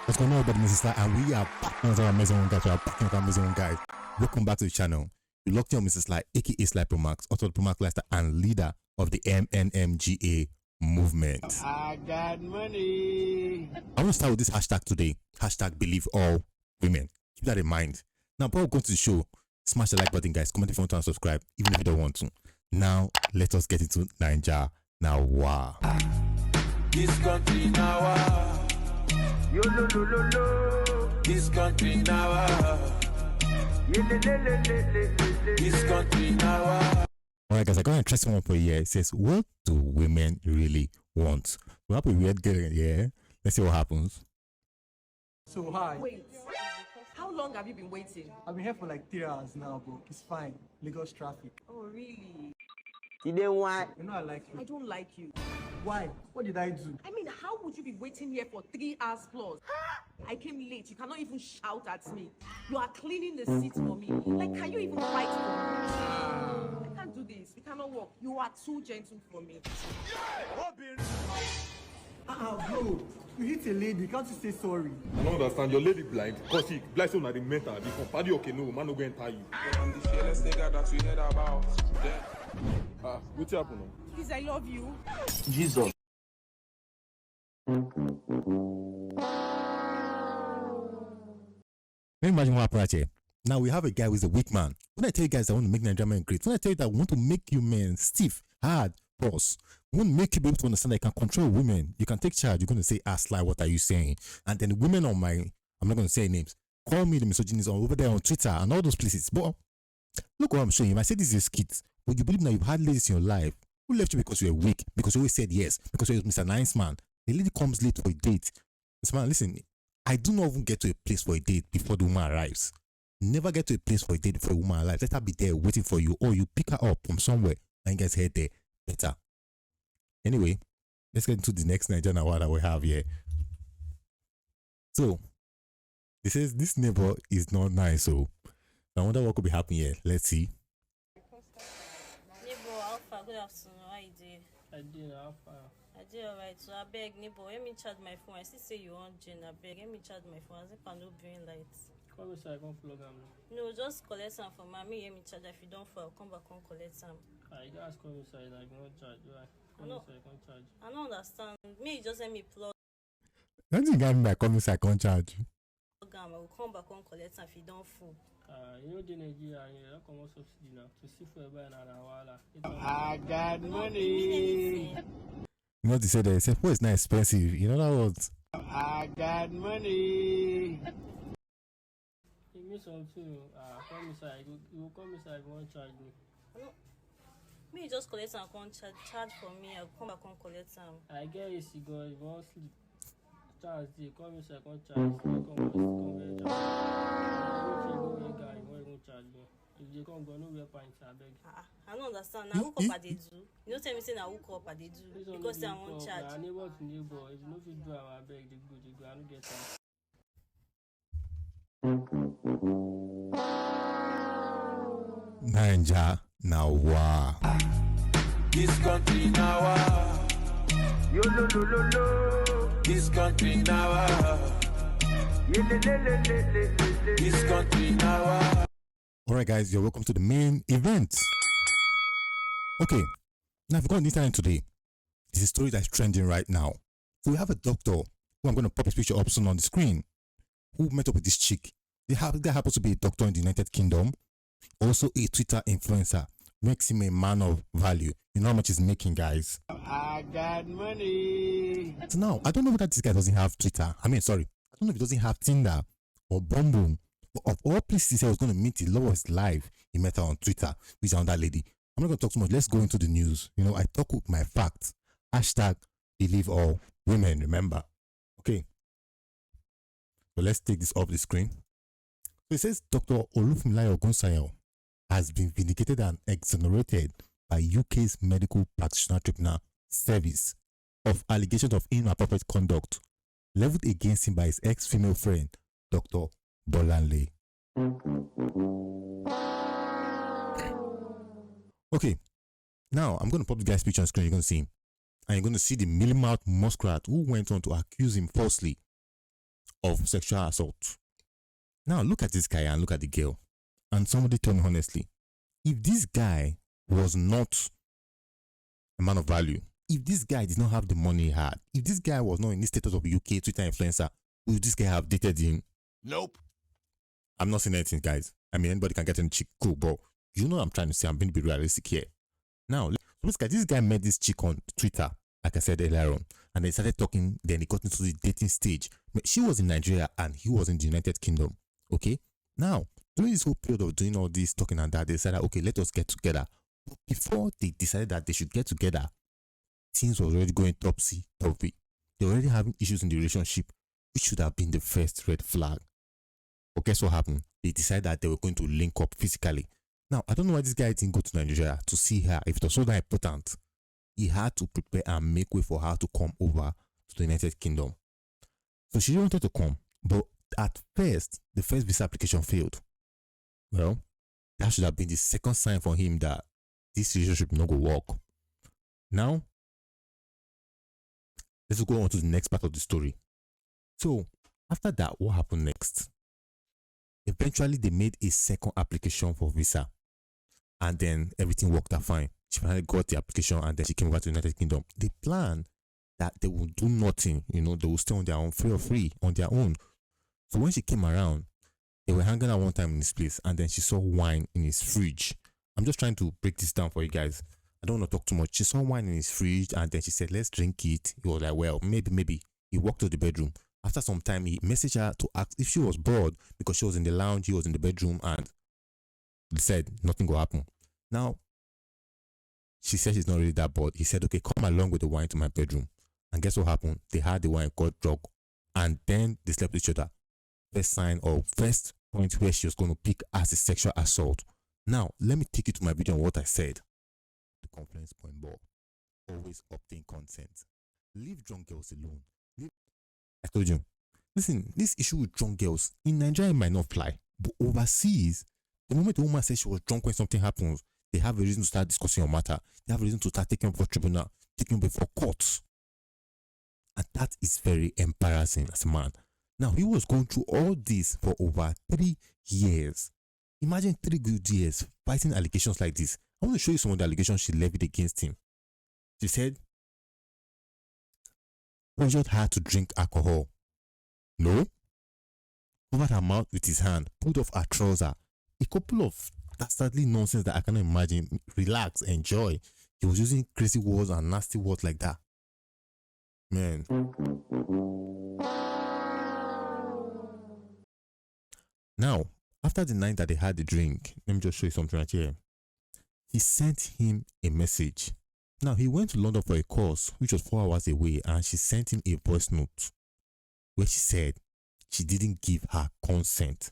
What's going on, everybody? MrSly, and we are back on our amazing one, guys. We are back on our amazing one, guys. Welcome back to the channel. You locked in on MrSly, aka Sly Pro Max, author of the Pro Max lifestyle and leader of the MNMGA movement. I got money. I want to start with this hashtag today. Hashtag believe all women. Keep that in mind. Now, before we go to the show, smash the like button, guys. Comment if you want to and subscribe, even if you don't want to. Now, let us get into Nigeria. Now, wow. This country now. Yo lo lo lo lo. This country now. This country now. Alright, guys, I got an interesting one for you here. It says, what do women really want? We have a weird girl here. Let's see what happens. So hi, Wait, how long have you been waiting? I've been here for like 3 hours now, but it's fine. Lagos traffic. Oh, really? You know I like I you. don't like you. Why? What did I do? I mean, how would you be waiting here for 3 hours plus? I came late. You cannot even shout at me. You are cleaning the seats for me. Like, can you even fight for me? I can't do this. We cannot walk. You are too gentle for me. Bro, you hit a lady. Can't you say sorry? I don't understand. Your lady blind. Cause she blind so not the mental. Before party okay, no man no go enter you. I'm the fearless nigga that you heard about. What's happening? Please, I love you. Jesus. Let me imagine what happened right here. Now we have a guy who is a weak man. When I tell you guys I want to make Nigerian men great, when I tell you that I want to make you men stiff, hard, boss, I want to make you be able to understand that I can control women. You can take charge. You're going to say, Sly, what are you saying? And then the women on my, I'm not going to say names, call me the misogynist over there on Twitter and all those places. But look what I'm showing you. I said this is a skit, but you believe now you've had ladies in your life who left you because you were weak, because you always said yes, because you were Mr. Nice Man. The lady comes late for a date. This man, listen, I do not even get to a place for a date before the woman arrives. Never get to a place for a date before a woman arrives. Let her be there waiting for you, or you pick her up from somewhere and you guys head there. Better. Anyway, let's get into the next Nigerian award that we have here. So, it says this neighbor is not nice, so I wonder what could be happening here. Let's see. Neighbor, how far? Good afternoon. How you doing? I did how far? I did alright. So I beg, neighbor, let me charge my phone. I still say you want Jane. I beg, let me charge my phone. As if I no bring lights. Come inside, come plug them. No, just collect some for mommy. Let me charge. If you don't fall, come back and collect some. I just come inside, I don't charge. Come inside, come charge. I don't understand. Me, just let me plug Don't you got me by coming so I can't charge you? am. I will come back and collect some if you don't fall. You know the Nigeria, you come on subsidy now to see for a I got Me money. anything. You know what they say there? They say, oh, it's not expensive. You know that what? I got money. You miss something, come inside, you will come inside, you won't charge me. Me just collect some. Come charge for me. I will come back and collect some. I get a cigar, you won't sleep. Charge the come inside, come charge. Come here, charge. You won't even charge me. If they come, go nowhere pints, I beg. I don't understand. Now hook up at they do. You don't tell me say now hook up at they do because say I won't charge. I neighbor to neighbor. If you know if you do, I beg, they go. I don't get time. Ninja now wow. This country now. Yo lo lo lo lo. This country now. This country now. Alright guys, you're welcome to the main event. Okay, now if you go on the internet today, it's a story that's trending right now. So we have a doctor who I'm going to pop his picture up soon on the screen, who met up with this chick. They happens to be a doctor in the United Kingdom, also a Twitter influencer, makes him a man of value. You know how much he's making, guys. I got money. So now, I don't know whether this guy doesn't have Twitter. I don't know if he doesn't have Tinder or Bumble. But of all places he said he was going to meet the love of his life, he met her on Twitter, which is on that lady. I'm not going to talk too much. Let's go into the news. You know, I talk with my facts. Hashtag believe all women, remember. Okay. So let's take this off the screen. So it says Dr. Olufunmilayo Ogunsayo has been vindicated and exonerated by UK's Medical Practitioner Tribunal Service of allegations of inappropriate conduct leveled against him by his ex-female friend, Dr. Bolanle. Okay, now I'm going to pop the guy's picture on screen. You're going to see him. And you're going to see the mealy-mouthed muskrat who went on to accuse him falsely of sexual assault. Now look at this guy and look at the girl. And somebody tell me honestly, if this guy was not a man of value, if this guy did not have the money he had, if this guy was not in the status of UK Twitter influencer, would this guy have dated him? Nope. I'm not saying anything, guys. I mean, anybody can get any chick, cool, but you know what I'm trying to say. I'm going to be realistic here. Now, this guy met this chick on Twitter, like I said earlier on, and they started talking. Then he got into the dating stage. She was in Nigeria and he was in the United Kingdom. Okay. Now, during this whole period of doing all this talking and that, they decided, okay, let us get together. But before they decided that they should get together, things were already going topsy-turvy. They were already having issues in the relationship, which should have been the first red flag. But guess what happened? They decided that they were going to link up physically. Now, I don't know why this guy didn't go to Nigeria to see her. If it was so that important, he had to prepare and make way for her to come over to the United Kingdom. So she wanted to come, but at first, the first visa application failed. Well, that should have been the second sign for him that this relationship not going to work. Now, let's go on to the next part of the story. So, after that, what happened next? Eventually, they made a second application for visa. And then everything worked out fine. She finally got the application and then she came over to the United Kingdom. They planned that they would do nothing. They would stay on their own, free on their own. So when she came around, they were hanging out one time in his place and then she saw wine in his fridge. I'm just trying to break this down for you guys. I don't want to talk too much. She saw wine in his fridge and then she said, let's drink it. He was like, well, maybe. He walked to the bedroom. After some time, he messaged her to ask if she was bored because she was in the lounge, he was in the bedroom, and they said nothing will happen. Now, she said she's not really that bored. He said, okay, come along with the wine to my bedroom. And guess what happened? They had the wine, got drunk, and then they slept with each other. First point where she was going to pick as a sexual assault. Now, let me take you to my video on what I said. The complaints point ball. Always obtain consent. Leave drunk girls alone. I told you. Listen, this issue with drunk girls in Nigeria might not fly, but overseas, the moment the woman says she was drunk when something happens, they have a reason to start discussing your matter. They have a reason to start taking you before tribunal, taking you before courts. And that is very embarrassing as a man. Now, he was going through all this for over 3 years. Imagine 3 good years fighting allegations like this. I want to show you some of the allegations she levied against him. She said, pressured her to drink alcohol. No. Covered her mouth with his hand, pulled off her trouser. A couple of dastardly nonsense that I cannot imagine. Relax, enjoy. He was using crazy words and nasty words like that. Man. Now, after the night that they had the drink, let me just show you something right here. He sent him a message. Now, he went to London for a course, which was 4 hours away, and she sent him a voice note where she said she didn't give her consent.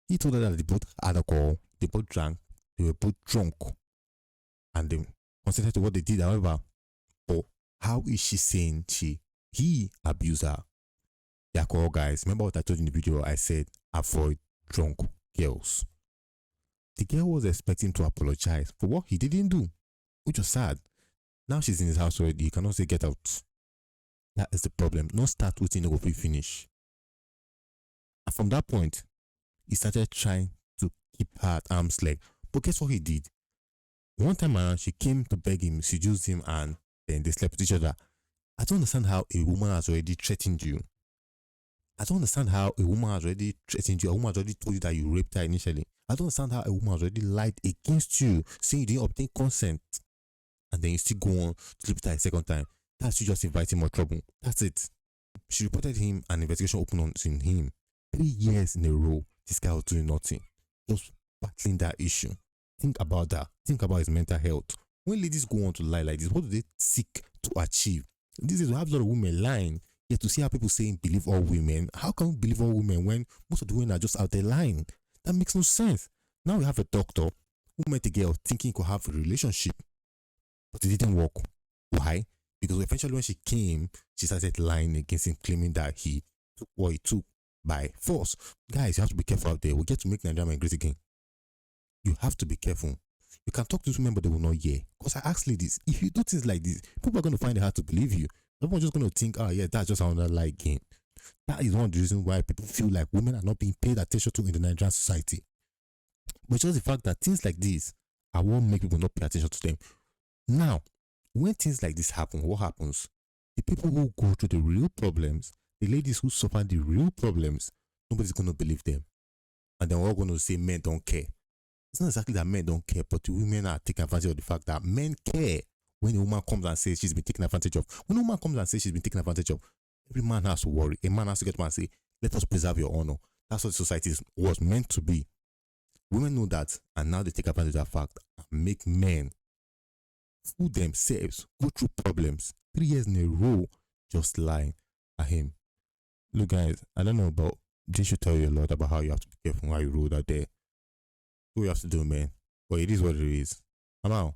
He told her that they both had alcohol, they both drank, they were both drunk, and they consented to what they did. However, but how is she saying he abused her? The alcohol guys, remember what I told you in the video? I said avoid drunk girls. The girl was expecting to apologize for what he didn't do, which was sad. Now she's in his house already. He cannot say get out. That is the problem. No start waiting to finish. And from that point, he started trying to keep her at arm's length. But guess what he did? One time around, she came to beg him, seduced him, and then they slept with each other. I don't understand how a woman has already threatened you. I don't understand how a woman has already threatened you. A woman has already told you that you raped her initially. I don't understand how a woman has already lied against you, saying you didn't obtain consent, and then you still go on to sleep with her a second time. That's you just inviting more trouble. That's it. She reported him, an investigation opened on him. 3 years in a row, this guy was doing nothing, just battling that issue. Think about that. Think about his mental health. When ladies go on to lie like this, what do they seek to achieve? This is we have a lot of women lying. Yet to see how people saying believe all women. How can we believe all women when most of the women are just out there lying? That makes no sense. Now we have a doctor who met a girl thinking he could have a relationship, but it didn't work. Why? Because eventually when she came, she started lying against him, claiming that he took what he took by force. Guys, you have to be careful out there. We get to make Nigeria great again. You have to be careful. You can talk to these women, but they will not hear. Because I asked ladies, if you do things like this, people are going to find it hard to believe you. Everyone's just going to think, oh yeah, that's just another lie game. That is one of the reasons why people feel like women are not being paid attention to in the Nigerian society. But it's just the fact that things like this are what make people not pay attention to them. Now, when things like this happen, what happens? The people who go through the real problems, the ladies who suffer the real problems, nobody's going to believe them. And then we're all going to say men don't care. It's not exactly that men don't care, but the women are taking advantage of the fact that men care when a woman comes and says she's been taken advantage of. When a woman comes and says she's been taken advantage of, every man has to worry. A man has to get up and say, let us preserve your honor. That's what society was meant to be. Women know that, and now they take advantage of that fact and make men fool themselves, go through problems 3 years in a row, just lying at him. Look, guys, I don't know, but this should tell you a lot about how you have to be careful how you roll that day. What you have to do, man. But it is what it is. I'm out.